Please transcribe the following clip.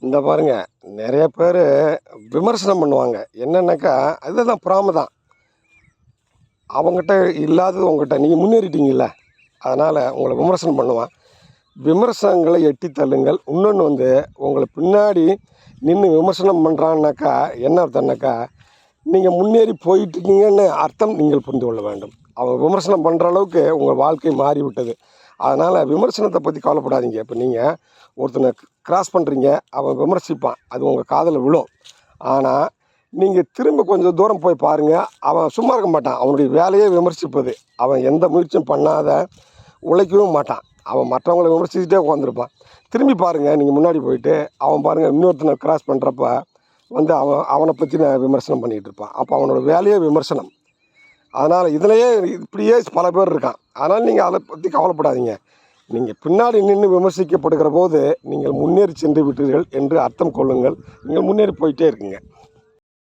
இந்த பாருங்க, நிறைய பேர் விமர்சனம் பண்ணுவாங்க. என்னன்னாக்கா, அதுதான் பொறாம தான். அவங்ககிட்ட இல்லாதது உங்ககிட்ட நீங்கள் முன்னேறிட்டீங்கல்ல, அதனால் உங்களை விமர்சனம் பண்ணுவான். விமர்சனங்களை எட்டி தள்ளுங்கள். இன்னொன்று உங்களை பின்னாடி நின்று விமர்சனம் பண்ணுறான்னாக்கா என்ன அர்த்தம்னாக்கா, நீங்கள் முன்னேறி போயிட்டுருக்கீங்கன்னு அர்த்தம் நீங்கள் புரிந்து கொள்ள வேண்டும். அவங்க விமர்சனம் பண்ணுற அளவுக்கு உங்கள் வாழ்க்கை மாறிவிட்டது. அதனால் விமர்சனத்தை பற்றி கவலைப்படாதீங்க. இப்போ நீங்கள் ஒருத்தனை கிராஸ் பண்ணுறீங்க, அவன் விமர்சிப்பான், அது உங்கள் காதில் விழும். ஆனால் நீங்கள் திரும்ப கொஞ்சம் தூரம் போய் பாருங்கள், அவன் சும்மா இருக்க மாட்டான். அவனுடைய வேலையே விமர்சிப்பது. அவன் எந்த முயற்சியும் பண்ணாத உழைக்கவும் மாட்டான். அவன் மற்றவங்களை விமர்சிச்சுட்டே உட்காந்துருப்பான். திரும்பி பாருங்கள், நீங்கள் முன்னாடி போயிட்டு அவன் பாருங்கள் இன்னொருத்தனை கிராஸ் பண்ணுறப்ப அவனை பற்றி நான் விமர்சனம் பண்ணிகிட்டு இருப்பான். அப்போ அவனோட வேலையே விமர்சனம். அதனால் இதிலையே இப்படியே பல பேர் இருக்கான். அதனால் நீங்கள் அதை பற்றி கவலைப்படாதீங்க. நீங்கள் பின்னாடி நின்று விமர்சிக்கப்படுகிற போது நீங்கள் முன்னேறி சென்று விட்டீர்கள் என்று அர்த்தம் கொள்ளுங்கள். நீங்கள் முன்னேறி போயிட்டே இருக்குங்க.